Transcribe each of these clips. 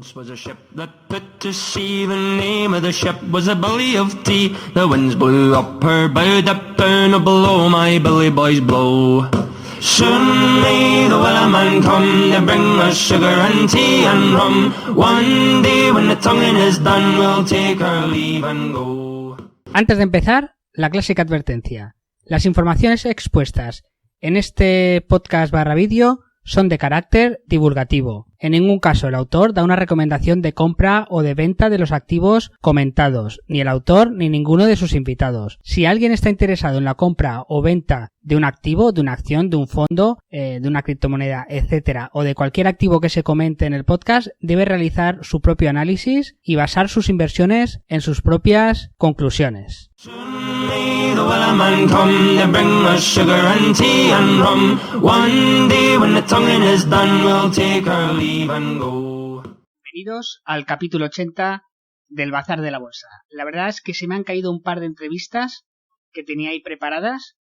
Was a ship that put to sea. The name of the ship was a Billy of Tea. The winds blew up her bow, up down or below, my Billy boys blow. Soon may the wellerman come to bring us sugar and tea and rum. One day when the tonguing is done, we'll take our leave and go. Antes de empezar, la clásica advertencia. Las informaciones expuestas en este podcast / vídeo son de carácter divulgativo. En ningún caso el autor da una recomendación de compra o de venta de los activos comentados, ni el autor ni ninguno de sus invitados. Si alguien está interesado en la compra o venta de un activo, de una acción, de un fondo, de una criptomoneda, etcétera, o de cualquier activo que se comente en el podcast, debe realizar su propio análisis y basar sus inversiones en sus propias conclusiones. The wellerman come to bring us sugar and tea and rum. One day when the tonguing is done, we'll take our leave and go. Bienvenidos al capítulo 80 del Bazar de la Bolsa. La verdad es que se me han caído un par de entrevistas que tenía ahí preparadas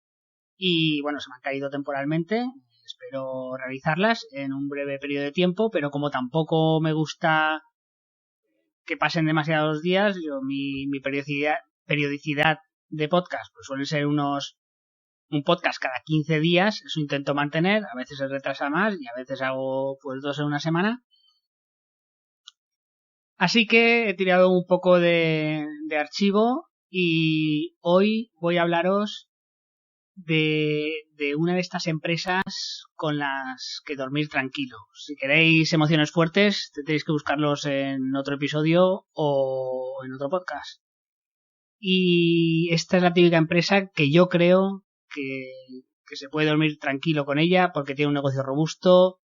y bueno, se me han caído temporalmente. Espero realizarlas en un breve periodo de tiempo, pero como tampoco me gusta que pasen demasiados días, mi periodicidad de podcast pues suele ser un podcast cada 15 días. Eso intento mantener. A veces se retrasa más y a veces hago pues 2 en una semana. Así que he tirado un poco de archivo y hoy voy a hablaros de una de estas empresas con las que dormir tranquilo. Si queréis emociones fuertes, tendréis que buscarlos en otro episodio o en otro podcast. Y esta es la típica empresa que yo creo que se puede dormir tranquilo con ella porque tiene un negocio robusto,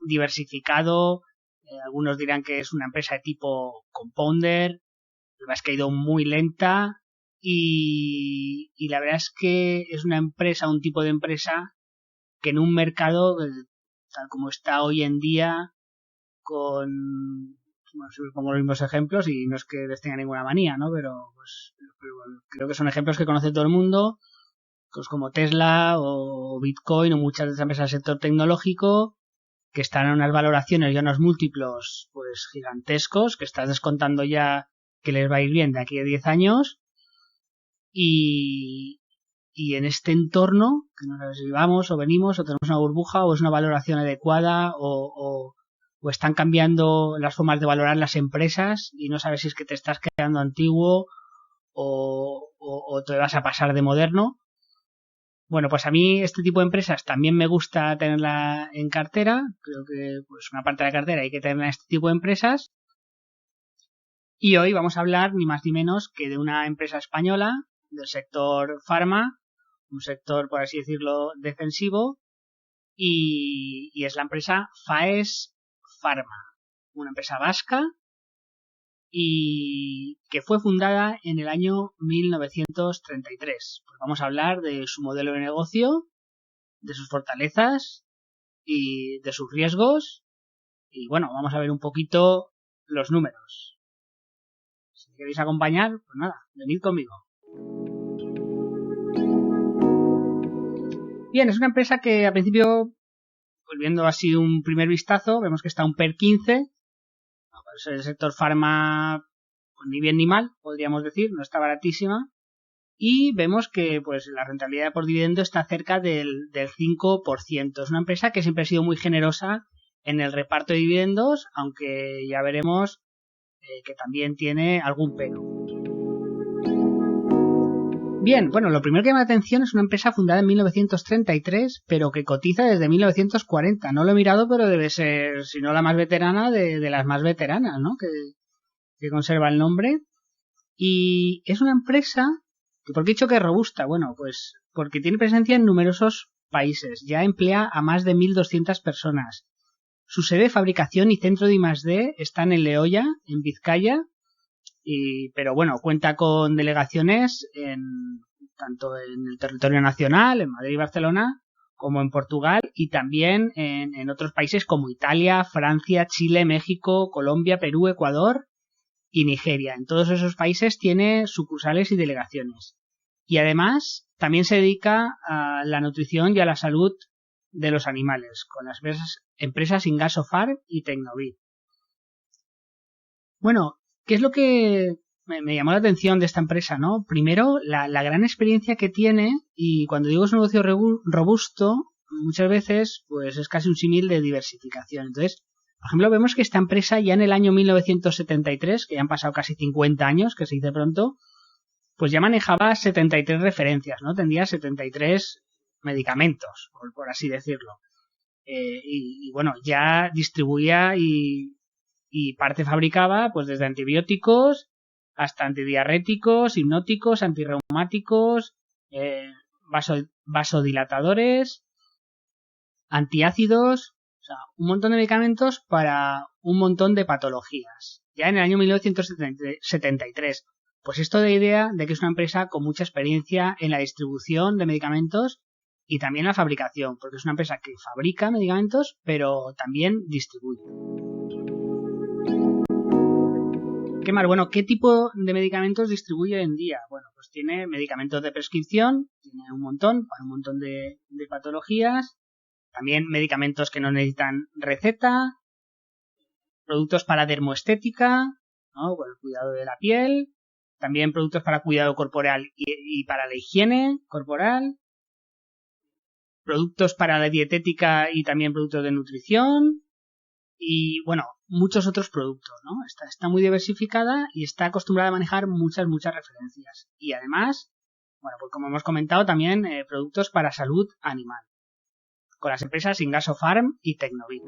diversificado. Algunos dirán que es una empresa de tipo compounder. La verdad es que ha ido muy lenta y la verdad es que es una empresa, un tipo de empresa que en un mercado tal como está hoy en día, bueno, pongo los mismos ejemplos y no es que les tenga ninguna manía, ¿no? Pero bueno, creo que son ejemplos que conoce todo el mundo, pues como Tesla o Bitcoin o muchas de las empresas del sector tecnológico que están en unas valoraciones y unos múltiplos pues gigantescos, que estás descontando ya que les va a ir bien de aquí a 10 años y en este entorno, que no sabes si vamos o venimos o tenemos una burbuja o es una valoración adecuada o están cambiando las formas de valorar las empresas y no sabes si es que te estás quedando antiguo o te vas a pasar de moderno. Bueno, pues a mí este tipo de empresas también me gusta tenerla en cartera. Creo que pues una parte de la cartera hay que tenerla en este tipo de empresas. Y hoy vamos a hablar ni más ni menos que de una empresa española del sector farma, un sector por así decirlo defensivo, y es la empresa Faes Farma, una empresa vasca y que fue fundada en el año 1933. Pues vamos a hablar de su modelo de negocio, de sus fortalezas y de sus riesgos y bueno, vamos a ver un poquito los números. Si queréis acompañar, pues nada, venid conmigo. Bien, es una empresa que al principio, volviendo así un primer vistazo, vemos que está un PER 15. Pues el sector farma, pues ni bien ni mal, podríamos decir, no está baratísima. Y vemos que pues la rentabilidad por dividendo está cerca del 5%. Es una empresa que siempre ha sido muy generosa en el reparto de dividendos, aunque ya veremos que también tiene algún pero. Bien, bueno, lo primero que llama la atención es una empresa fundada en 1933, pero que cotiza desde 1940. No lo he mirado, pero debe ser, si no la más veterana, de las más veteranas, ¿no? Que conserva el nombre. Y es una empresa, ¿por qué he dicho que es robusta? Bueno, pues porque tiene presencia en numerosos países. Ya emplea a más de 1.200 personas. Su sede de fabricación y centro de I+D están en Leoya, en Vizcaya. Pero bueno, cuenta con delegaciones tanto en el territorio nacional, en Madrid y Barcelona, como en Portugal y también en otros países como Italia, Francia, Chile, México, Colombia, Perú, Ecuador y Nigeria. En todos esos países tiene sucursales y delegaciones. Y además también se dedica a la nutrición y a la salud de los animales, con las empresas Ingasofar y Tecnovit. Bueno, ¿qué es lo que me llamó la atención de esta empresa, ¿no? Primero, la gran experiencia que tiene, y cuando digo es un negocio robusto, muchas veces pues es casi un símil de diversificación. Entonces, por ejemplo, vemos que esta empresa ya en el año 1973, que ya han pasado casi 50 años, que se dice pronto, pues ya manejaba 73 referencias, ¿no? Tendría 73 medicamentos, por así decirlo. Y bueno, ya distribuía y parte fabricaba pues desde antibióticos hasta antidiarréticos, hipnóticos, antirreumáticos, eh, vasodilatadores, antiácidos, o sea, un montón de medicamentos para un montón de patologías. Ya en el año 1973. Pues esto da idea de que es una empresa con mucha experiencia en la distribución de medicamentos y también la fabricación, porque es una empresa que fabrica medicamentos, pero también distribuye. ¿Qué más? Bueno, ¿qué tipo de medicamentos distribuye hoy en día? Bueno, pues tiene medicamentos de prescripción, tiene un montón, para un montón de patologías, también medicamentos que no necesitan receta, productos para dermoestética, ¿no? Con el cuidado de la piel, también productos para cuidado corporal y para la higiene corporal, productos para la dietética y también productos de nutrición y, bueno, muchos otros productos, ¿no? Está muy diversificada y está acostumbrada a manejar muchas referencias. Y además, bueno, pues como hemos comentado, también productos para salud animal, con las empresas Ingaso Farm y Tecnovit.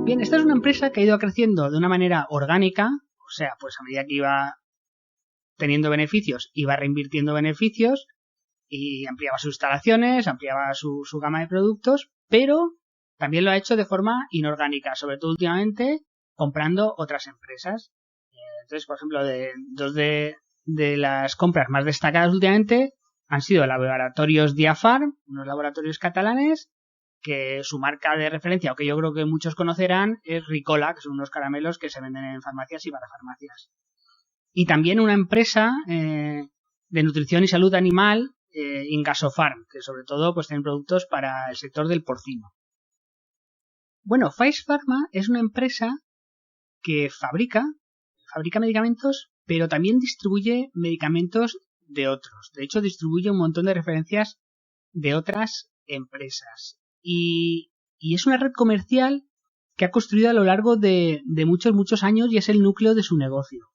Bien, esta es una empresa que ha ido creciendo de una manera orgánica, o sea, pues a medida que iba teniendo beneficios, iba reinvirtiendo beneficios y ampliaba sus instalaciones, ampliaba su gama de productos, pero también lo ha hecho de forma inorgánica, sobre todo últimamente comprando otras empresas. Entonces, por ejemplo, dos de las compras más destacadas últimamente han sido laboratorios Diafarm, unos laboratorios catalanes, que su marca de referencia, o que yo creo que muchos conocerán, es Ricola, que son unos caramelos que se venden en farmacias y parafarmacias. Y también una empresa de nutrición y salud animal, Ingasofarm, que sobre todo pues tienen productos para el sector del porcino. Bueno, Faes Pharma es una empresa que fabrica medicamentos, pero también distribuye medicamentos de otros. De hecho, distribuye un montón de referencias de otras empresas. Y es una red comercial que ha construido a lo largo de muchos años y es el núcleo de su negocio.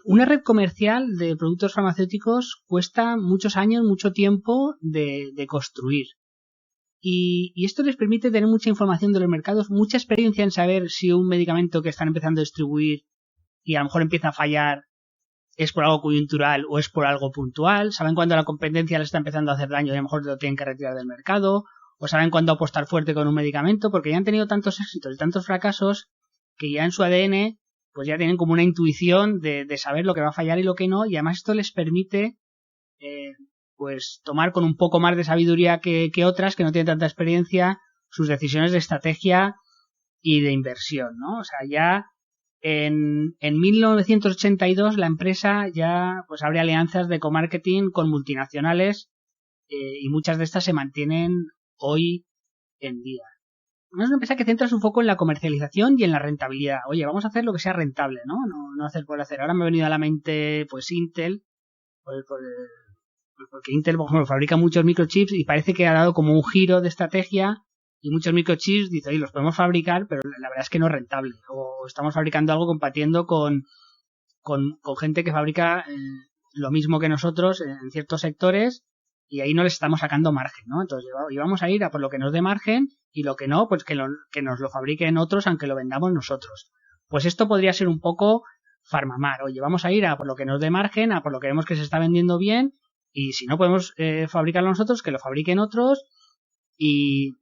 Una red comercial de productos farmacéuticos cuesta muchos años, mucho tiempo de construir. Y esto les permite tener mucha información de los mercados, mucha experiencia en saber si un medicamento que están empezando a distribuir y a lo mejor empieza a fallar es por algo coyuntural o es por algo puntual. Saben cuándo la competencia les está empezando a hacer daño y a lo mejor lo tienen que retirar del mercado. O saben cuándo apostar fuerte con un medicamento porque ya han tenido tantos éxitos y tantos fracasos que ya en su ADN pues ya tienen como una intuición de saber lo que va a fallar y lo que no. Y además esto les permite pues tomar con un poco más de sabiduría que otras que no tienen tanta experiencia sus decisiones de estrategia y de inversión, ¿no? O sea, ya en 1982 la empresa ya pues abre alianzas de comarketing con multinacionales y muchas de estas se mantienen hoy en día. Es una empresa que centra su foco en la comercialización y en la rentabilidad. Oye, vamos a hacer lo que sea rentable, ¿no? No hacer por hacer. Ahora me ha venido a la mente pues Intel, porque Intel, por ejemplo, fabrica muchos microchips y parece que ha dado como un giro de estrategia y muchos microchips dice, oye, los podemos fabricar, pero la verdad es que no es rentable. O estamos fabricando algo compitiendo con gente que fabrica lo mismo que nosotros en ciertos sectores y ahí no les estamos sacando margen, ¿no? Entonces vamos a ir a por lo que nos dé margen y lo que no, pues que nos lo fabriquen otros aunque lo vendamos nosotros. Pues esto podría ser un poco Farmamar. Oye, vamos a ir a por lo que nos dé margen, a por lo que vemos que se está vendiendo bien y si no podemos fabricarlo nosotros, que lo fabriquen otros y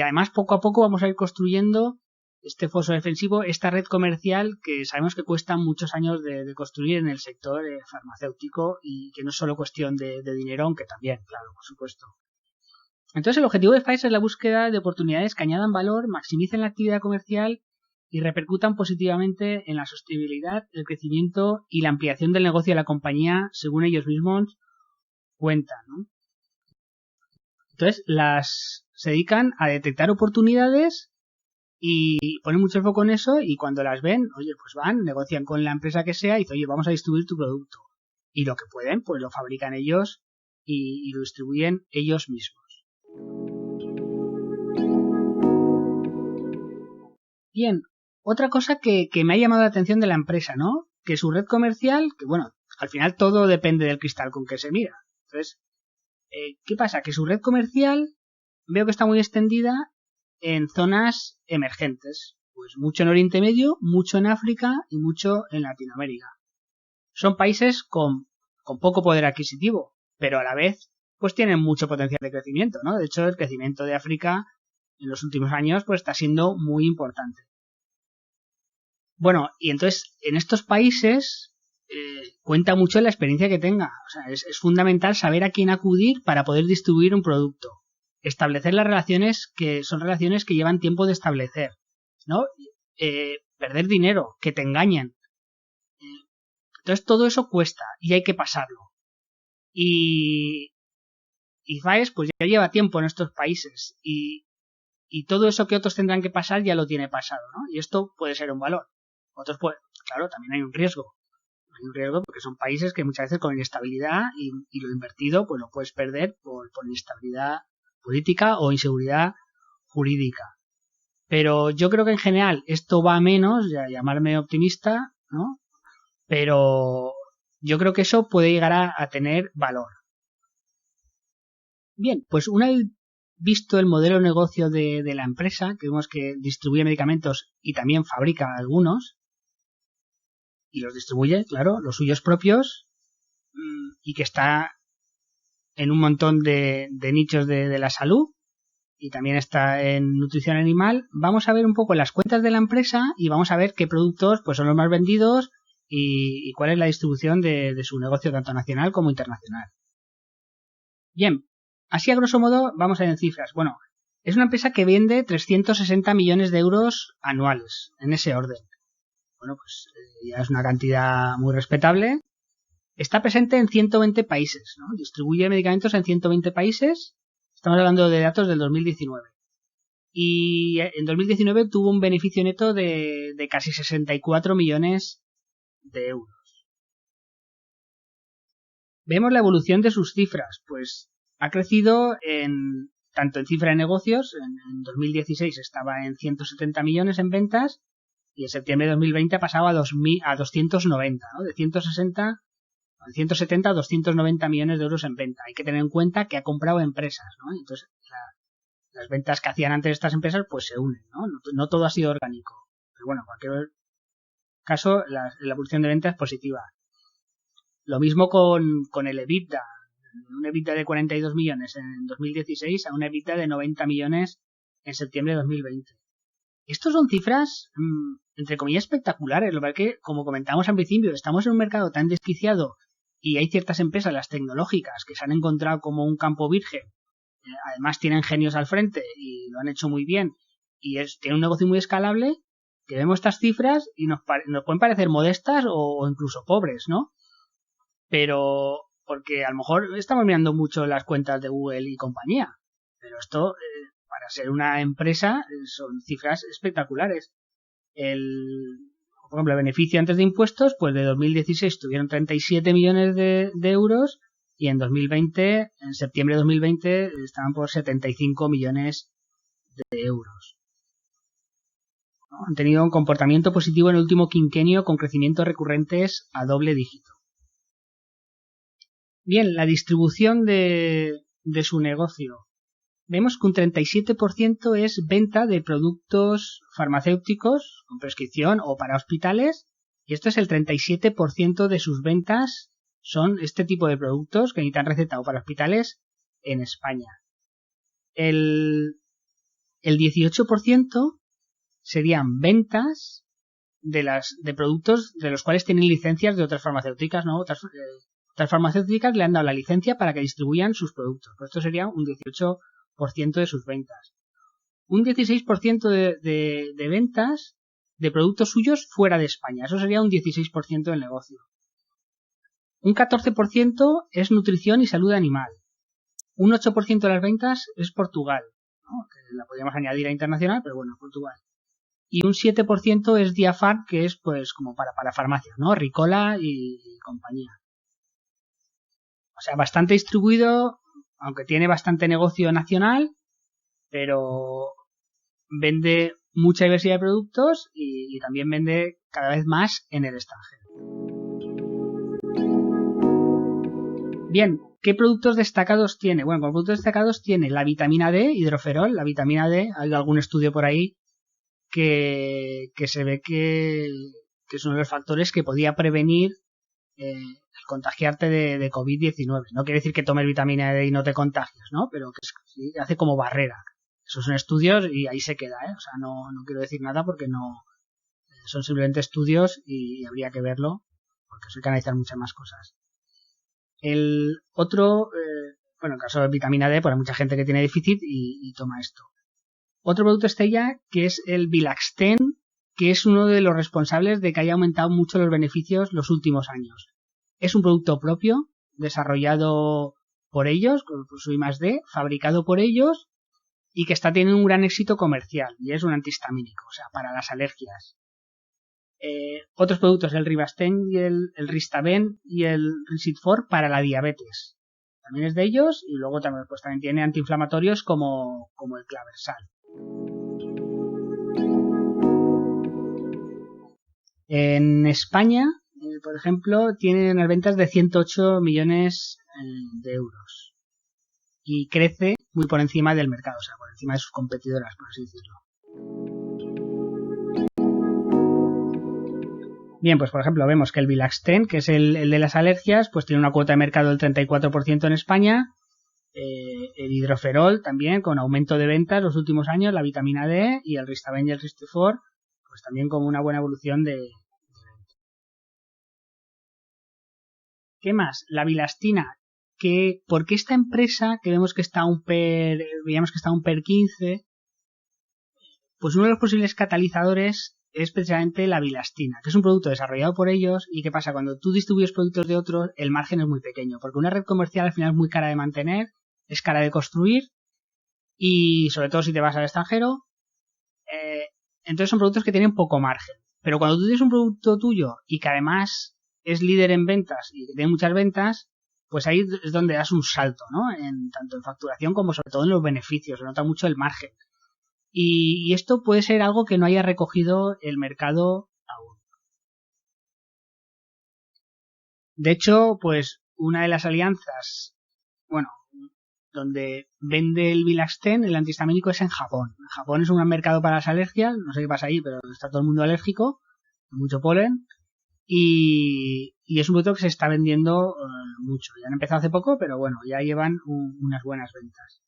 además poco a poco vamos a ir construyendo este foso defensivo, esta red comercial que sabemos que cuesta muchos años de construir en el sector farmacéutico y que no es solo cuestión de dinero, aunque también, claro, por supuesto. Entonces el objetivo de Faes es la búsqueda de oportunidades que añadan valor, maximicen la actividad comercial y repercutan positivamente en la sostenibilidad, el crecimiento y la ampliación del negocio de la compañía, según ellos mismos cuentan, ¿no? Entonces se dedican a detectar oportunidades Y ponen mucho el foco en eso y cuando las ven, oye, pues van, negocian con la empresa que sea y dicen, oye, vamos a distribuir tu producto. Y lo que pueden, pues lo fabrican ellos y lo distribuyen ellos mismos. Bien, otra cosa que me ha llamado la atención de la empresa, ¿no? Que su red comercial, que bueno, al final todo depende del cristal con que se mira. Entonces, ¿qué pasa? Que su red comercial veo que está muy extendida en zonas emergentes. Pues mucho en Oriente Medio, mucho en África y mucho en Latinoamérica. Son países con poco poder adquisitivo, pero a la vez pues tienen mucho potencial de crecimiento, ¿no? De hecho, el crecimiento de África en los últimos años pues está siendo muy importante. Bueno, y entonces en estos países cuenta mucho la experiencia que tenga. O sea, es fundamental saber a quién acudir para poder distribuir un producto. Establecer las relaciones que son relaciones que llevan tiempo de establecer, ¿no? Perder dinero, que te engañen. Entonces todo eso cuesta y hay que pasarlo. Y FAES pues ya lleva tiempo en estos países y todo eso que otros tendrán que pasar ya lo tiene pasado, ¿no? Y esto puede ser un valor. Otros pues, claro, también hay un riesgo. Hay un riesgo porque son países que muchas veces con inestabilidad y lo invertido pues lo puedes perder por inestabilidad política o inseguridad jurídica. Pero yo creo que en general esto va a menos, ya llamarme optimista, ¿no? Pero yo creo que eso puede llegar a tener valor. Bien, pues una vez visto el modelo de negocio de la empresa, que vemos que distribuye medicamentos y también fabrica algunos, y los distribuye, claro, los suyos propios, y que está en un montón de nichos de la salud, y también está en nutrición animal, vamos a ver un poco las cuentas de la empresa y vamos a ver qué productos pues son los más vendidos y cuál es la distribución de su negocio tanto nacional como internacional. Bien, así a grosso modo vamos a ver en cifras. Bueno, es una empresa que vende 360 millones de euros anuales, en ese orden. Bueno, pues ya es una cantidad muy respetable. Está presente en 120 países, ¿no? Distribuye medicamentos en 120 países. Estamos hablando de datos del 2019. Y en 2019 tuvo un beneficio neto de casi 64 millones de euros. Vemos la evolución de sus cifras. Pues ha crecido tanto en cifra de negocios. En 2016 estaba en 170 millones en ventas. Y en septiembre de 2020 ha pasado a 290, ¿no? De 170 a 290 millones de euros en venta. Hay que tener en cuenta que ha comprado empresas, ¿no? Entonces, las ventas que hacían antes estas empresas, pues se unen, ¿no? No todo ha sido orgánico. Pero bueno, en cualquier caso, la evolución de ventas es positiva. Lo mismo con el EBITDA. Un EBITDA de 42 millones en 2016 a un EBITDA de 90 millones en septiembre de 2020. Estos son cifras, entre comillas, espectaculares. Lo que, como comentábamos al principio, estamos en un mercado tan desquiciado y hay ciertas empresas, las tecnológicas, que se han encontrado como un campo virgen. Además tienen genios al frente y lo han hecho muy bien. Y tiene un negocio muy escalable, que vemos estas cifras y nos pueden parecer modestas o incluso pobres, ¿no? Pero porque a lo mejor estamos mirando mucho las cuentas de Google y compañía. Pero esto... para ser una empresa son cifras espectaculares. Por ejemplo, el beneficio antes de impuestos, pues de 2016 tuvieron 37 millones de euros y en 2020, en septiembre de 2020, estaban por 75 millones de euros. ¿No? Han tenido un comportamiento positivo en el último quinquenio con crecimientos recurrentes a doble dígito. Bien, la distribución de su negocio. Vemos que un 37% es venta de productos farmacéuticos con prescripción o para hospitales, y esto es el 37% de sus ventas son este tipo de productos que necesitan receta o para hospitales en España. El 18% serían ventas de productos de los cuales tienen licencias de otras farmacéuticas, ¿no? Otras farmacéuticas le han dado la licencia para que distribuyan sus productos. Pues esto sería un 18% de sus ventas. Un 16% de ventas de productos suyos fuera de España. Eso sería un 16% del negocio. Un 14% es nutrición y salud animal. Un 8% de las ventas es Portugal, ¿no? Que la podríamos añadir a internacional, pero bueno, Portugal. y un 7% es Diafarm, que es pues como para farmacias, ¿no? Ricola y compañía. O sea, bastante distribuido, aunque tiene bastante negocio nacional, pero vende mucha diversidad de productos y también vende cada vez más en el extranjero. Bien, ¿qué productos destacados tiene? Bueno, como productos destacados tiene la vitamina D, hidroferol. La vitamina D, hay algún estudio por ahí que se ve que es uno de los factores que podía prevenir el contagiarte de COVID-19. No quiere decir que tomes vitamina D y no te contagies, ¿no? Pero que sí, hace como barrera. Esos son estudios y ahí se queda, ¿eh? O sea, no quiero decir nada porque no son simplemente estudios y habría que verlo porque eso hay que analizar muchas más cosas. El otro, bueno, en caso de vitamina D, pues hay mucha gente que tiene déficit y toma esto. Otro producto estrella que es el Bilaxten, que es uno de los responsables de que haya aumentado mucho los beneficios los últimos años. Es un producto propio, desarrollado por ellos, por su I+D, fabricado por ellos y que está teniendo un gran éxito comercial y es un antihistamínico, o sea, para las alergias. Otros productos, el Rivasten y el Ristaben y el Risitfor para la diabetes. También es de ellos y luego también tiene antiinflamatorios como el Claversal. En España, por ejemplo, tienen unas ventas de 108 millones de euros y crece muy por encima del mercado, o sea, por encima de sus competidoras, por así decirlo. Bien, pues por ejemplo vemos que el Bilaxten, que es el de las alergias, pues tiene una cuota de mercado del 34% en España. El hidroferol también con aumento de ventas los últimos años, la vitamina D y el Ristaben y el Ristifor, pues también con una buena evolución de venta. ¿Qué más? La bilastina. ¿Por qué esta empresa, que vemos que está veíamos que está un PER 15? Pues uno de los posibles catalizadores es precisamente la bilastina, que es un producto desarrollado por ellos y ¿qué pasa? Cuando tú distribuyes productos de otros, el margen es muy pequeño, porque una red comercial al final es muy cara de mantener, es cara de construir y sobre todo si te vas al extranjero, entonces son productos que tienen poco margen. Pero cuando tú tienes un producto tuyo y que además es líder en ventas y que tiene muchas ventas, pues ahí es donde das un salto, ¿no? Tanto en facturación como sobre todo en los beneficios, se nota mucho el margen. Y esto puede ser algo que no haya recogido el mercado aún. De hecho, pues una de las alianzas, bueno, donde vende el Bilaxten, el antihistamínico, es en Japón. En Japón es un gran mercado para las alergias, no sé qué pasa ahí, pero está todo el mundo alérgico, mucho polen, y es un producto que se está vendiendo mucho. Ya han empezado hace poco, pero bueno, ya llevan unas buenas ventas.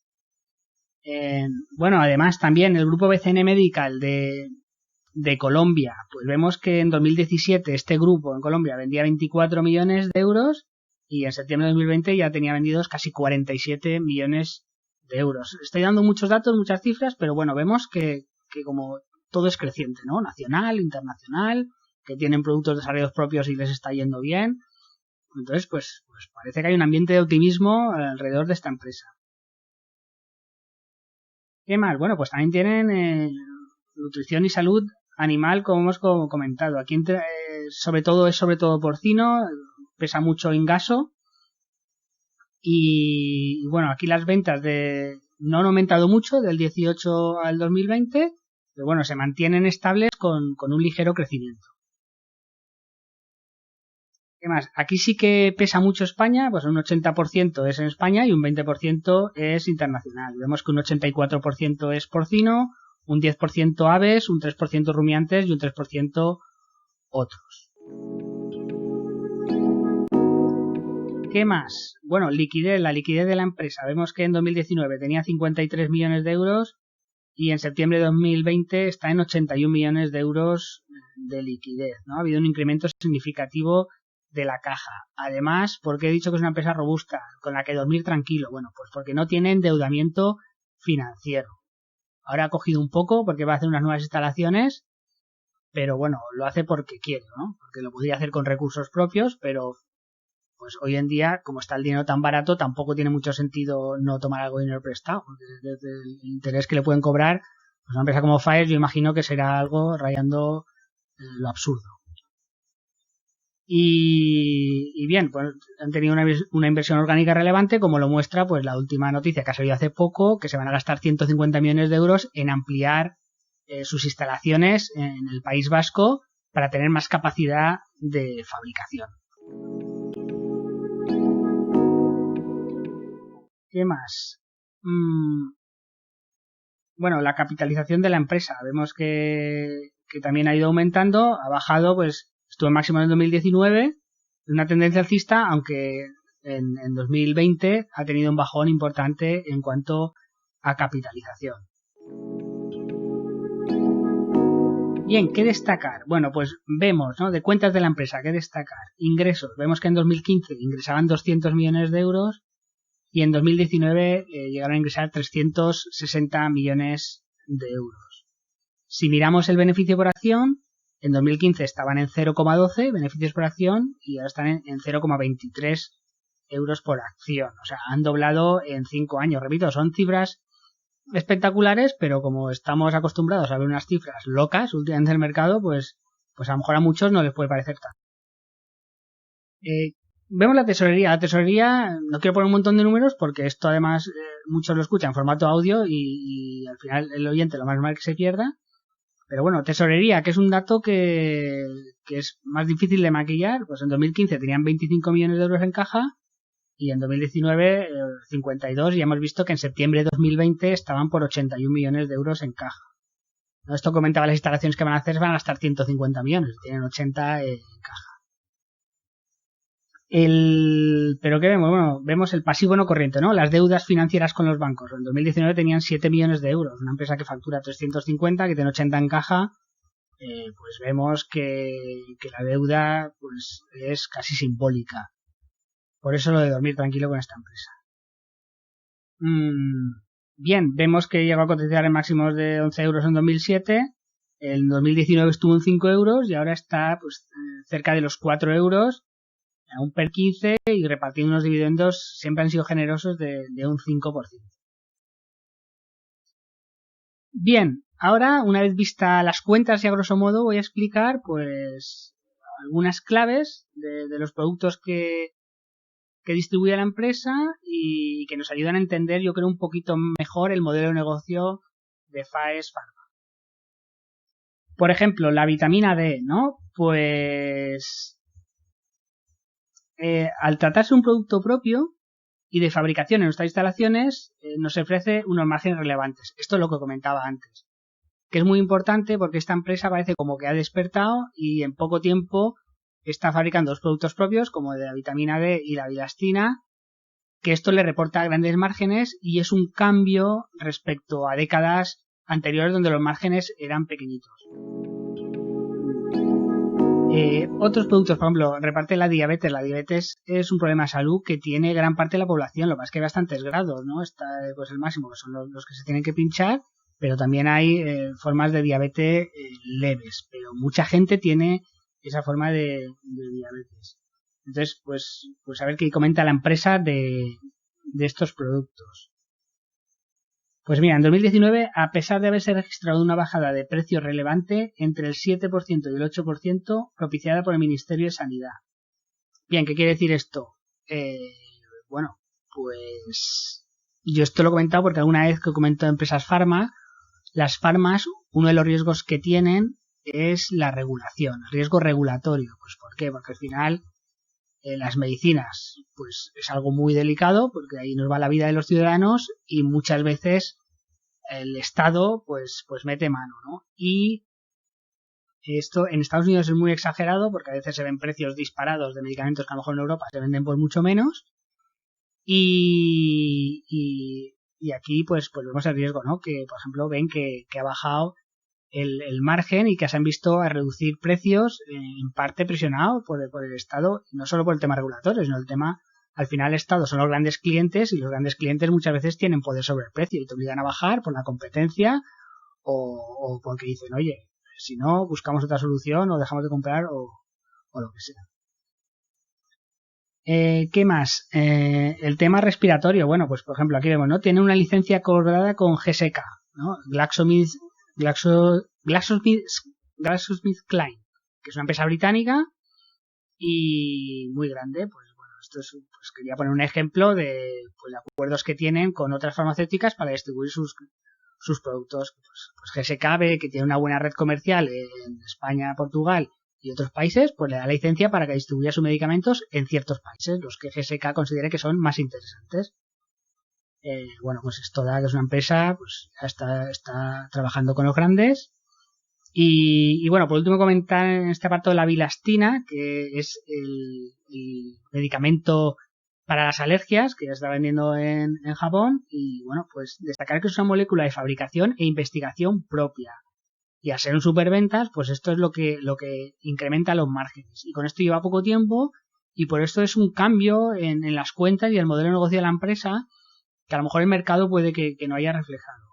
Bueno, además también el grupo BCN Medical de Colombia, pues vemos que en 2017 este grupo en Colombia vendía 24 millones de euros y en septiembre de 2020 ya tenía vendidos casi 47 millones de euros. Estoy dando muchos datos, muchas cifras, pero bueno, vemos que como todo es creciente, ¿no? Nacional, internacional, que tienen productos desarrollados propios y les está yendo bien. Entonces, pues parece que hay un ambiente de optimismo alrededor de esta empresa. ¿Qué más? Bueno, pues también tienen nutrición y salud animal, como hemos comentado. Aquí sobre todo porcino, pesa mucho en gaso. Y bueno, aquí las ventas no han aumentado mucho del 18 al 2020, pero bueno, se mantienen estables con un ligero crecimiento. ¿Qué más? Aquí sí que pesa mucho España, pues un 80% es en España y un 20% es internacional. Vemos que un 84% es porcino, un 10% aves, un 3% rumiantes y un 3% otros. ¿Qué más? Bueno, la liquidez de la empresa. Vemos que en 2019 tenía 53 millones de euros y en septiembre de 2020 está en 81 millones de euros de liquidez, ¿no? Ha habido un incremento significativo de la caja. Además, ¿por qué he dicho que es una empresa robusta, con la que dormir tranquilo? Bueno, pues porque no tiene endeudamiento financiero. Ahora ha cogido un poco porque va a hacer unas nuevas instalaciones, pero bueno, lo hace porque quiere, ¿no? Porque lo podría hacer con recursos propios, pero pues hoy en día, como está el dinero tan barato, tampoco tiene mucho sentido no tomar algo de dinero prestado, porque desde el interés que le pueden cobrar, Pues una empresa como Pfizer yo imagino que será algo rayando lo absurdo. Y bien, pues han tenido una inversión orgánica relevante, como lo muestra pues la última noticia que ha salido hace poco, que se van a gastar 150 millones de euros en ampliar sus instalaciones en el País Vasco para tener más capacidad de fabricación. ¿Qué más? Bueno, la capitalización de la empresa. Vemos que también ha ido aumentando, ha bajado, pues estuvo en máximo en 2019, una tendencia alcista, aunque en 2020 ha tenido un bajón importante en cuanto a capitalización. Bien, ¿qué destacar? Bueno, pues vemos, ¿no? De cuentas de la empresa, ¿qué destacar? Ingresos. Vemos que en 2015 ingresaban 200 millones de euros y en 2019 llegaron a ingresar 360 millones de euros. Si miramos el beneficio por acción, en 2015 estaban en 0,12 beneficios por acción y ahora están en 0,23 euros por acción. O sea, han doblado en 5 años. Repito, son cifras espectaculares, pero como estamos acostumbrados a ver unas cifras locas últimamente en el mercado, pues a lo mejor a muchos no les puede parecer tanto. Vemos la tesorería. La tesorería, no quiero poner un montón de números porque esto además muchos lo escuchan en formato audio y al final el oyente lo más mal que se pierda. Pero bueno, tesorería, que es un dato que es más difícil de maquillar, pues en 2015 tenían 25 millones de euros en caja y en 2019 52 y hemos visto que en septiembre de 2020 estaban por 81 millones de euros en caja. ¿No? Esto comentaba las instalaciones que van a hacer, van a gastar 150 millones, tienen 80 en caja. Pero ¿qué vemos? Bueno, vemos el pasivo no corriente, ¿no? Las deudas financieras con los bancos. En 2019 tenían 7 millones de euros. Una empresa que factura 350, que tiene 80 en caja, pues vemos que la deuda pues es casi simbólica. Por eso lo de dormir tranquilo con esta empresa. Bien, vemos que llegó a cotizar en máximos de 11 euros en 2007. En 2019 estuvo en 5 euros y ahora está pues cerca de los 4 euros. Un PER 15 y repartiendo unos dividendos siempre han sido generosos de un 5%. Bien, ahora una vez vista las cuentas y a grosso modo voy a explicar pues algunas claves de los productos que distribuye la empresa y que nos ayudan a entender, yo creo, un poquito mejor el modelo de negocio de Faes Farma. Por ejemplo, la vitamina D, ¿no? Pues al tratarse de un producto propio y de fabricación en nuestras instalaciones, nos ofrece unos márgenes relevantes. Esto es lo que comentaba antes, que es muy importante porque esta empresa parece como que ha despertado y en poco tiempo está fabricando dos productos propios, como de la vitamina D y la bilastina, que esto le reporta grandes márgenes y es un cambio respecto a décadas anteriores donde los márgenes eran pequeñitos. Otros productos, por ejemplo, reparte la diabetes. La diabetes es un problema de salud que tiene gran parte de la población. Lo que pasa es que hay bastantes grados, ¿no? Está pues el máximo, que son los que se tienen que pinchar, pero también hay formas de diabetes leves. Pero mucha gente tiene esa forma de diabetes. Entonces, pues a ver qué comenta la empresa de estos productos. Pues mira, en 2019, a pesar de haberse registrado una bajada de precio relevante entre el 7% y el 8%, propiciada por el Ministerio de Sanidad. Bien, ¿qué quiere decir esto? Bueno, pues yo esto lo he comentado porque alguna vez que comento empresas farma, las farmas, uno de los riesgos que tienen es la regulación, riesgo regulatorio. Pues ¿por qué? Porque al final las medicinas pues es algo muy delicado porque ahí nos va la vida de los ciudadanos y muchas veces el Estado pues mete mano, ¿no? Y esto en Estados Unidos es muy exagerado porque a veces se ven precios disparados de medicamentos que a lo mejor en Europa se venden por mucho menos y aquí pues vemos el riesgo, ¿no? Que por ejemplo ven que ha bajado el margen y que se han visto a reducir precios en parte presionado por el Estado, no solo por el tema regulatorio, sino el tema, al final el Estado son los grandes clientes y los grandes clientes muchas veces tienen poder sobre el precio y te obligan a bajar por la competencia o porque dicen, oye, si no, buscamos otra solución o dejamos de comprar o lo que sea. ¿Qué más? El tema respiratorio, bueno, pues por ejemplo aquí vemos, ¿no? Tiene una licencia acordada con GSK, ¿no? GlaxoSmithKline, que es una empresa británica y muy grande. Pues bueno, esto es, pues quería poner un ejemplo de acuerdos que tienen con otras farmacéuticas para distribuir sus productos. Pues GSK, que tiene una buena red comercial en España, Portugal y otros países, pues le da licencia para que distribuya sus medicamentos en ciertos países, los que GSK considere que son más interesantes. Bueno, pues Stoda, que es una empresa, pues ya está trabajando con los grandes. Y bueno, por último comentar en este apartado la bilastina, que es el medicamento para las alergias que ya se está vendiendo en Japón. Y bueno, pues destacar que es una molécula de fabricación e investigación propia. Y al ser un superventas, pues esto es lo que incrementa los márgenes. Y con esto lleva poco tiempo y por esto es un cambio en las cuentas y el modelo de negocio de la empresa que a lo mejor el mercado puede que no haya reflejado,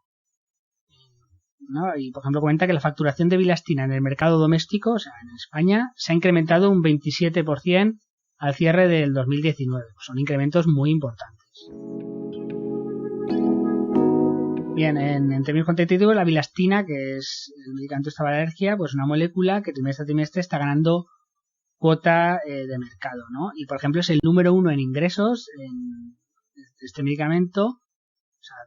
¿no? Y por ejemplo comenta que la facturación de bilastina en el mercado doméstico, o sea, en España, se ha incrementado un 27% al cierre del 2019. Pues son incrementos muy importantes. Bien, en términos cuantitativos, la bilastina, que es el medicamento para la alergia, pues una molécula que trimestre a trimestre está ganando cuota de mercado, ¿no? Y por ejemplo es el número 1 en ingresos en este medicamento, o sea,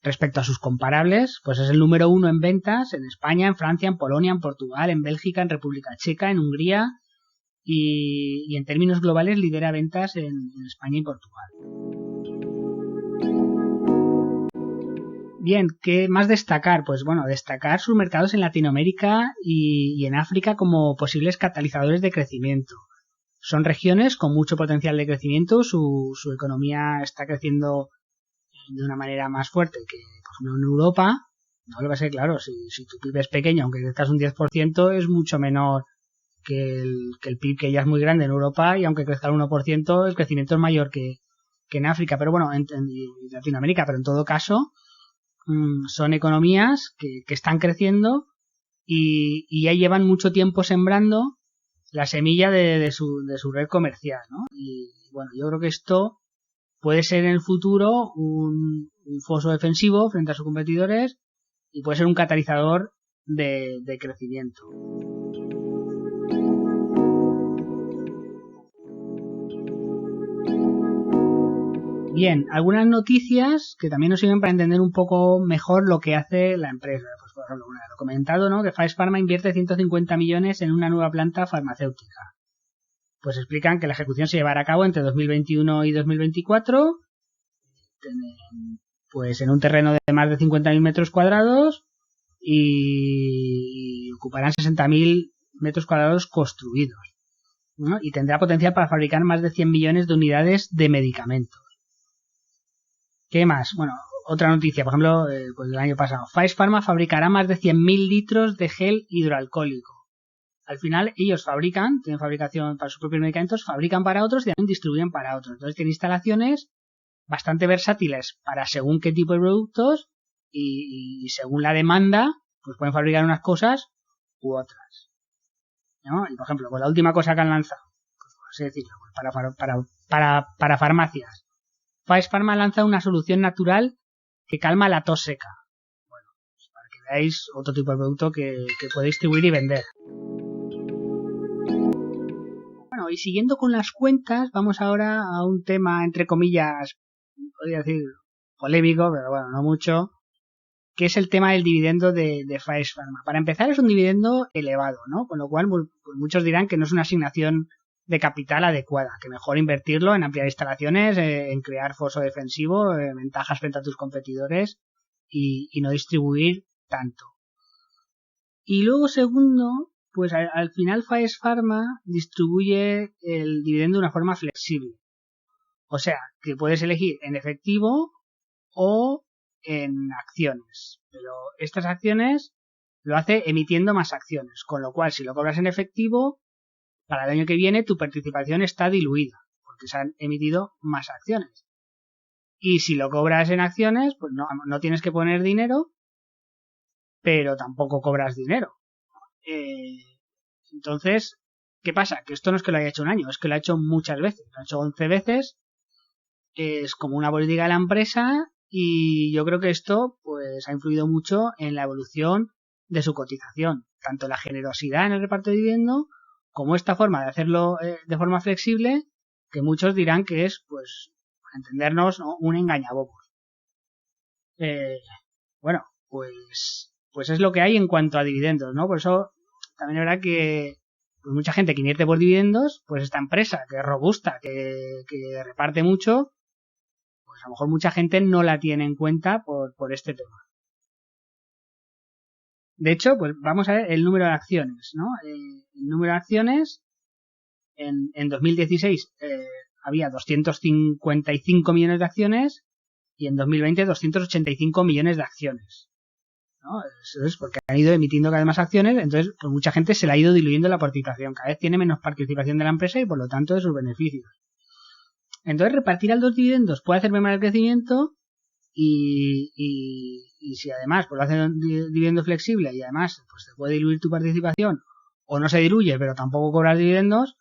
respecto a sus comparables, pues es el número 1 en ventas en España, en Francia, en Polonia, en Portugal, en Bélgica, en República Checa, en Hungría y en términos globales lidera ventas en España y Portugal. Bien, ¿qué más destacar? Pues bueno, destacar sus mercados en Latinoamérica y en África como posibles catalizadores de crecimiento. Son regiones con mucho potencial de crecimiento, su economía está creciendo de una manera más fuerte que, por ejemplo, en Europa. No lo va a ser, claro, si tu PIB es pequeño, aunque crezcas un 10%, es mucho menor que el PIB, que ya es muy grande en Europa, y aunque crezca el 1%, el crecimiento es mayor que en África, pero bueno, en Latinoamérica, pero en todo caso, son economías que están creciendo y ya llevan mucho tiempo sembrando la semilla de su red comercial, ¿no? Y bueno, yo creo que esto puede ser en el futuro un foso defensivo frente a sus competidores y puede ser un catalizador de crecimiento. Bien, algunas noticias que también nos sirven para entender un poco mejor lo que hace la empresa. Pues por ejemplo, lo he comentado, ¿no? Que Faes Farma invierte 150 millones en una nueva planta farmacéutica. Pues explican que la ejecución se llevará a cabo entre 2021 y 2024, pues en un terreno de más de 50.000 metros cuadrados y ocuparán 60.000 metros cuadrados construidos, ¿no? Y tendrá potencial para fabricar más de 100 millones de unidades de medicamentos. ¿Qué más? Bueno, otra noticia, por ejemplo, pues del año pasado. Faes Farma fabricará más de 100.000 litros de gel hidroalcohólico. Al final ellos tienen fabricación para sus propios medicamentos, fabrican para otros y también distribuyen para otros. Entonces tienen instalaciones bastante versátiles para según qué tipo de productos y según la demanda, pues pueden fabricar unas cosas u otras, ¿no? Y por ejemplo, pues la última cosa que han lanzado, pues por así decirlo, para farmacias. Faes Farma lanza una solución natural que calma la tos seca. Bueno, pues para que veáis otro tipo de producto que puede distribuir y vender. Bueno, y siguiendo con las cuentas, vamos ahora a un tema, entre comillas, podría decir polémico, pero bueno, no mucho, que es el tema del dividendo de Faes Farma. Para empezar, es un dividendo elevado, ¿no? Con lo cual, pues muchos dirán que no es una asignación de capital adecuada, que mejor invertirlo en ampliar instalaciones, en crear foso defensivo, ventajas frente a tus competidores y no distribuir tanto. Y luego, segundo, pues al final Faes Farma distribuye el dividendo de una forma flexible. O sea, que puedes elegir en efectivo o en acciones. Pero estas acciones lo hace emitiendo más acciones. Con lo cual, si lo cobras en efectivo, para el año que viene tu participación está diluida, porque se han emitido más acciones. Y si lo cobras en acciones, pues no tienes que poner dinero, pero tampoco cobras dinero. Entonces, ¿qué pasa? Que esto no es que lo haya hecho un año, es que lo ha hecho muchas veces. Lo ha hecho 11 veces. Es como una política de la empresa y yo creo que esto pues ha influido mucho en la evolución de su cotización, tanto la generosidad en el reparto de dividendo como esta forma de hacerlo de forma flexible, que muchos dirán que es, pues, para entendernos, ¿no?, un engañabobos. Bueno, pues es lo que hay en cuanto a dividendos, ¿no? Por eso también es verdad que pues mucha gente que invierte por dividendos, pues esta empresa que es robusta, que reparte mucho, pues a lo mejor mucha gente no la tiene en cuenta por este tema. De hecho, pues vamos a ver el número de acciones, ¿no? El número de acciones en 2016 había 255 millones de acciones y en 2020 285 millones de acciones, ¿no? Eso es porque han ido emitiendo cada vez más acciones, entonces pues mucha gente se le ha ido diluyendo la participación, cada vez tiene menos participación de la empresa y por lo tanto de sus beneficios. Entonces repartir a los dividendos puede hacer mermar el crecimiento y si además pues lo hace un dividendo flexible y además pues se puede diluir tu participación o no se diluye pero tampoco cobrar dividendos,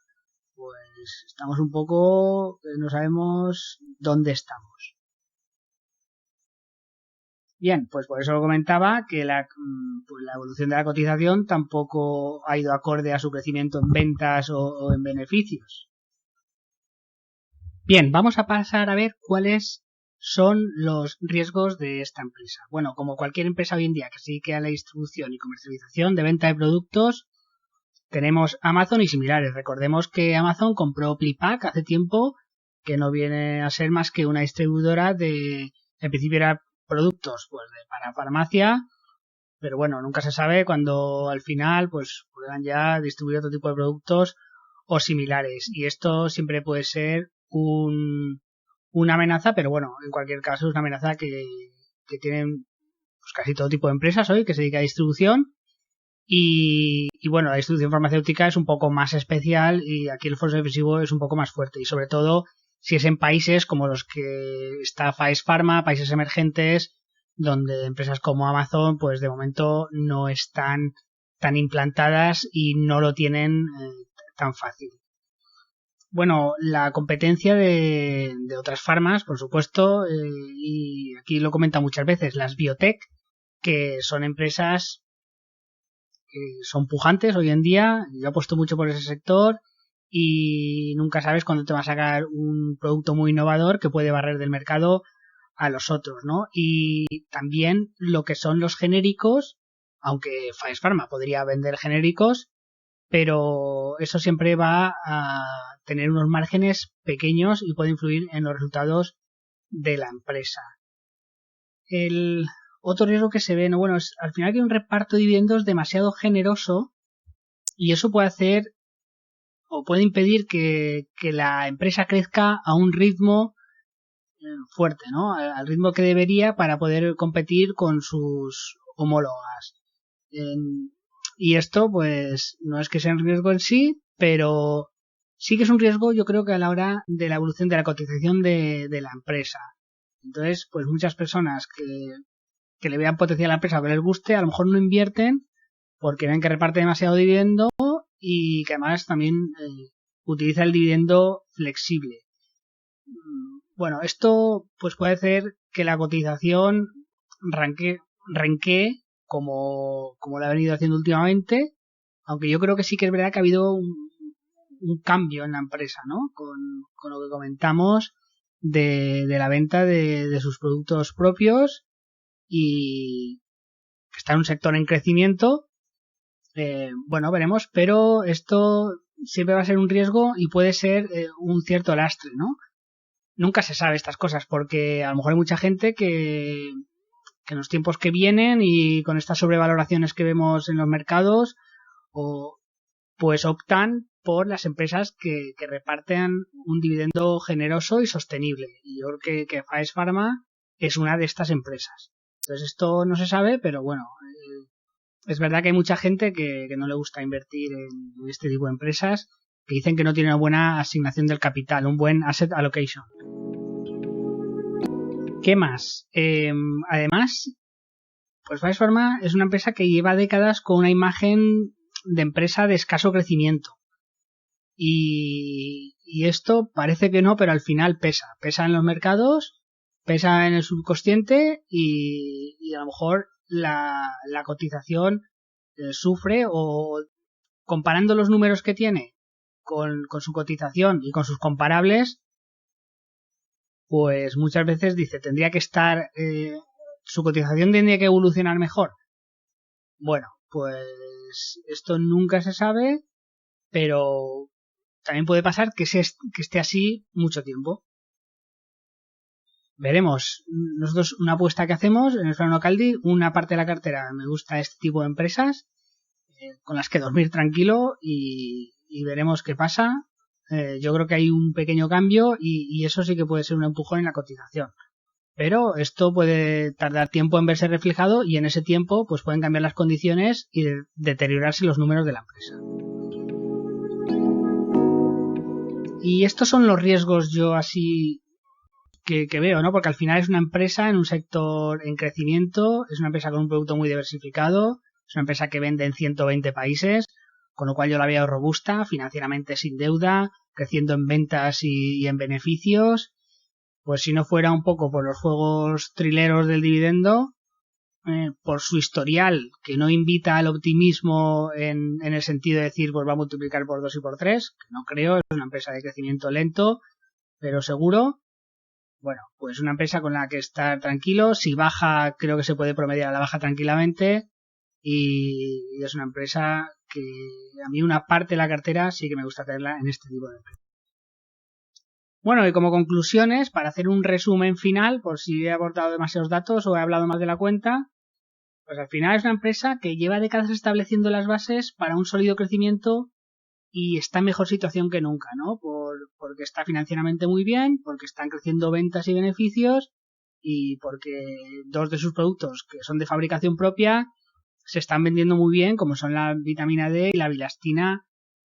pues estamos un poco, no sabemos dónde estamos. Bien, pues por eso lo comentaba que la evolución de la cotización tampoco ha ido acorde a su crecimiento en ventas o en beneficios. Bien, vamos a pasar a ver cuáles son los riesgos de esta empresa. Bueno, como cualquier empresa hoy en día que se dedique a la distribución y comercialización de venta de productos, tenemos Amazon y similares. Recordemos que Amazon compró Plipack hace tiempo, que no viene a ser más que una distribuidora de, en principio era productos pues para farmacia, pero bueno, nunca se sabe cuando al final pues puedan ya distribuir otro tipo de productos o similares. Y esto siempre puede ser una amenaza, pero bueno, en cualquier caso es una amenaza que tienen pues casi todo tipo de empresas hoy que se dedica a distribución. Y bueno, la distribución farmacéutica es un poco más especial y aquí el esfuerzo defensivo es un poco más fuerte. Y sobre todo si es en países como los que está Faes Pharma, países emergentes, donde empresas como Amazon pues de momento no están tan implantadas y no lo tienen tan fácil. Bueno, la competencia de otras farmas, por supuesto, y aquí lo comenta muchas veces, las biotech, que son empresas que son pujantes hoy en día. Yo apuesto mucho por ese sector y nunca sabes cuándo te va a sacar un producto muy innovador que puede barrer del mercado a los otros, ¿no? Y también lo que son los genéricos, aunque Faes Pharma podría vender genéricos, pero eso siempre va a tener unos márgenes pequeños y puede influir en los resultados de la empresa. El otro riesgo que se ve, no, bueno, es al final que hay un reparto de dividendos demasiado generoso y eso puede hacer o puede impedir que la empresa crezca a un ritmo fuerte, ¿no? Al ritmo que debería para poder competir con sus homólogas. Y esto, pues, no es que sea un riesgo en sí, pero sí que es un riesgo, yo creo que a la hora de la evolución de la cotización de la empresa. Entonces, pues muchas personas que le vean potencial a la empresa o que les guste, a lo mejor no invierten porque ven que reparte demasiado dividendo y que además también utiliza el dividendo flexible. Bueno, esto pues puede hacer que la cotización renquee como lo ha venido haciendo últimamente, aunque yo creo que sí que es verdad que ha habido un cambio en la empresa, ¿no? Con lo que comentamos de la venta de sus productos propios y que está en un sector en crecimiento. Bueno, veremos, pero esto siempre va a ser un riesgo y puede ser un cierto lastre, ¿no? Nunca se sabe estas cosas porque a lo mejor hay mucha gente que en los tiempos que vienen y con estas sobrevaloraciones que vemos en los mercados pues optan por las empresas que reparten un dividendo generoso y sostenible. Y yo creo que Faes Pharma es una de estas empresas. Entonces esto no se sabe, pero bueno, es verdad que hay mucha gente que no le gusta invertir en este tipo de empresas, que dicen que no tienen una buena asignación del capital, un buen asset allocation. ¿Qué más? Además, pues Faes Pharma es una empresa que lleva décadas con una imagen de empresa de escaso crecimiento. Y esto parece que no, pero al final pesa en los mercados pesa en el subconsciente y a lo mejor la cotización sufre, o comparando los números que tiene con su cotización y con sus comparables, pues muchas veces dice, tendría que estar, su cotización tendría que evolucionar mejor. Bueno, pues esto nunca se sabe, pero también puede pasar que esté así mucho tiempo. Veremos. Nosotros, una apuesta que hacemos en el Fernando Caldi, una parte de la cartera me gusta este tipo de empresas con las que dormir tranquilo y veremos qué pasa. Yo creo que hay un pequeño cambio y eso sí que puede ser un empujón en la cotización. Pero esto puede tardar tiempo en verse reflejado y en ese tiempo pues pueden cambiar las condiciones y deteriorarse los números de la empresa. Y estos son los riesgos yo así que veo, ¿no? Porque al final es una empresa en un sector en crecimiento, es una empresa con un producto muy diversificado, es una empresa que vende en 120 países, con lo cual yo la veo robusta, financieramente sin deuda, creciendo en ventas y en beneficios. Pues si no fuera un poco por los juegos trileros del dividendo, por su historial, que no invita al optimismo en el sentido de decir, pues va a multiplicar por 2 y por 3, que no creo, es una empresa de crecimiento lento, pero seguro. Bueno, pues una empresa con la que estar tranquilo. Si baja, creo que se puede promediar a la baja tranquilamente. Y es una empresa que a mí una parte de la cartera sí que me gusta tenerla en este tipo de empresa. Bueno, y como conclusiones, para hacer un resumen final, por si he aportado demasiados datos o he hablado más de la cuenta, pues al final es una empresa que lleva décadas estableciendo las bases para un sólido crecimiento y está en mejor situación que nunca, ¿no? Porque está financieramente muy bien, porque están creciendo ventas y beneficios y porque 2 de sus productos, que son de fabricación propia, se están vendiendo muy bien, como son la vitamina D y la bilastina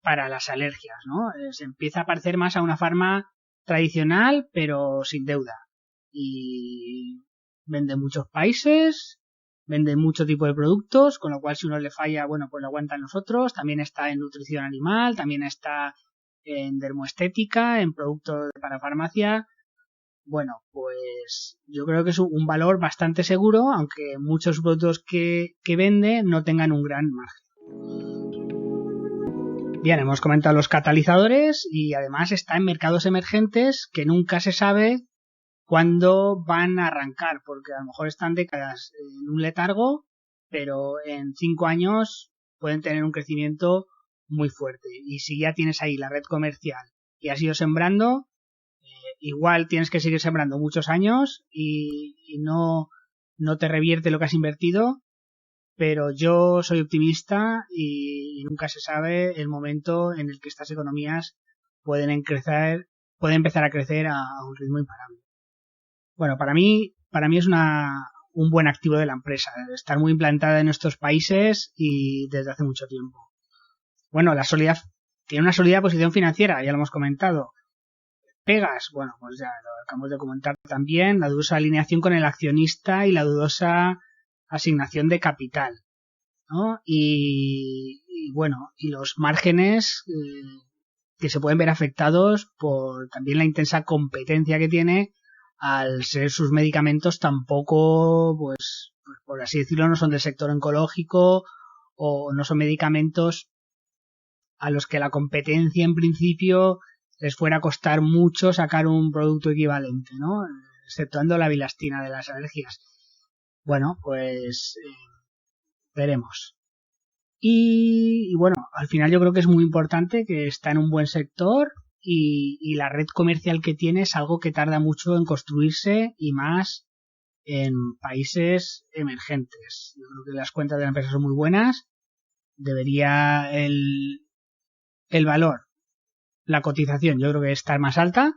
para las alergias, ¿no? Se empieza a parecer más a una farma tradicional, pero sin deuda. Y vende en muchos países, vende mucho tipo de productos, con lo cual si uno le falla, bueno, pues lo aguantan los otros. También está en nutrición animal, también está en dermoestética, en productos para farmacia. Bueno, pues yo creo que es un valor bastante seguro, aunque muchos productos que vende no tengan un gran margen. Bien, hemos comentado los catalizadores y además está en mercados emergentes que nunca se sabe cuándo van a arrancar, porque a lo mejor están décadas en un letargo, pero en 5 años pueden tener un crecimiento muy fuerte. Y si ya tienes ahí la red comercial y has ido sembrando, igual tienes que seguir sembrando muchos años y no te revierte lo que has invertido, pero yo soy optimista y nunca se sabe el momento en el que estas economías pueden empezar a crecer a un ritmo imparable. Bueno, para mí es un buen activo de la empresa, estar muy implantada en nuestros países y desde hace mucho tiempo. Bueno, tiene una sólida posición financiera, ya lo hemos comentado. Pegas, bueno, pues ya lo acabamos de comentar también, la dudosa alineación con el accionista y la dudosa asignación de capital, ¿no? Y bueno, y los márgenes que se pueden ver afectados por también la intensa competencia que tiene al ser sus medicamentos tampoco, pues por así decirlo, no son del sector oncológico o no son medicamentos a los que la competencia en principio les fuera a costar mucho sacar un producto equivalente, ¿no? Exceptuando la bilastina de las alergias. Bueno, pues veremos. Y bueno, al final yo creo que es muy importante que está en un buen sector y la red comercial que tiene es algo que tarda mucho en construirse y más en países emergentes. Yo creo que las cuentas de la empresa son muy buenas. Debería el valor, la cotización, yo creo que estar más alta,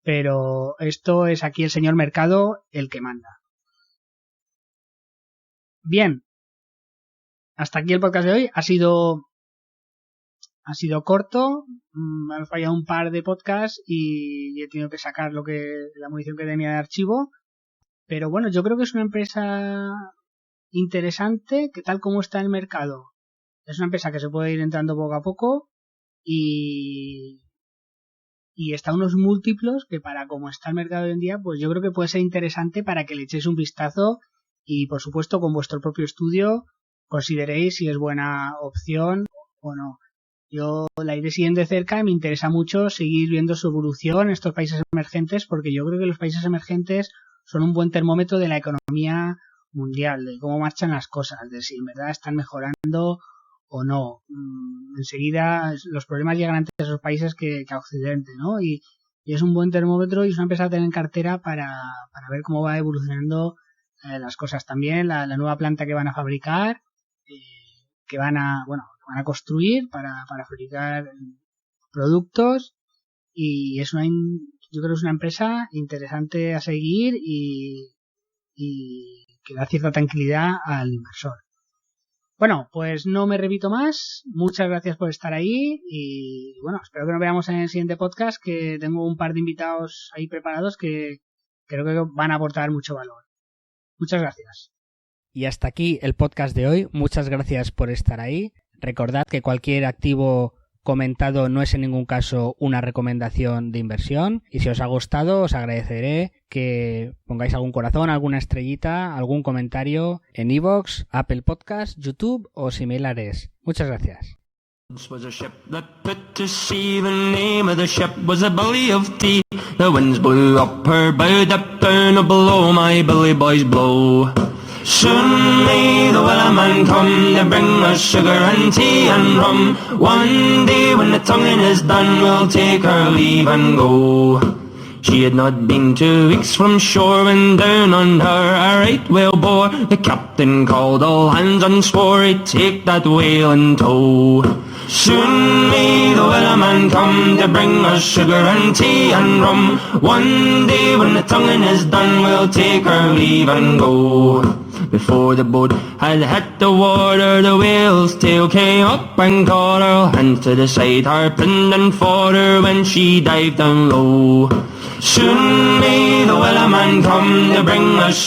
pero esto es aquí el señor mercado el que manda. Bien, hasta aquí el podcast de hoy. Ha sido corto, me han fallado un par de podcasts y he tenido que sacar la munición que tenía de archivo, pero bueno, yo creo que es una empresa interesante, que tal como está el mercado, es una empresa que se puede ir entrando poco a poco y y está a unos múltiplos que para como está el mercado hoy en día, pues yo creo que puede ser interesante para que le echéis un vistazo y por supuesto con vuestro propio estudio consideréis si es buena opción o no. Yo la iré siguiendo de cerca y me interesa mucho seguir viendo su evolución en estos países emergentes porque yo creo que los países emergentes son un buen termómetro de la economía mundial, de cómo marchan las cosas, de si en verdad están mejorando o no. Enseguida los problemas llegan antes a esos países que a Occidente, ¿no? Y es un buen termómetro y es una empresa a tener en cartera para ver cómo va evolucionando las cosas. También la nueva planta que van a fabricar, que van a construir para fabricar productos y yo creo que es una empresa interesante a seguir y que da cierta tranquilidad al inversor. Bueno, pues no me repito más. Muchas gracias por estar ahí y bueno, espero que nos veamos en el siguiente podcast, que tengo un par de invitados ahí preparados que creo que van a aportar mucho valor. Muchas gracias. Y hasta aquí el podcast de hoy. Muchas gracias por estar ahí. Recordad que cualquier activo comentado no es en ningún caso una recomendación de inversión y si os ha gustado os agradeceré que pongáis algún corazón, alguna estrellita, algún comentario en iVoox, Apple Podcast, YouTube o similares. Muchas gracias. Was a ship that put to sea. The name of the ship was a Billy of Tea. The winds blew up her bow, up down below my Billy boys blow. Soon may the wellerman come to bring us sugar and tea and rum. One day when the tonguing is done, we'll take our leave and go. She had not been 2 weeks from shore when down on her a right whale bore. The captain called all hands and swore he'd take that whale in tow. Soon may the wellerman come to bring us sugar and tea and rum. One day when the tonguing is done, we'll take our leave and go. Before the boat had hit the water, the whale's tail came up and caught her. Hands to the side, harping and fought her when she dived down low. Soon may the wellerman come to bring us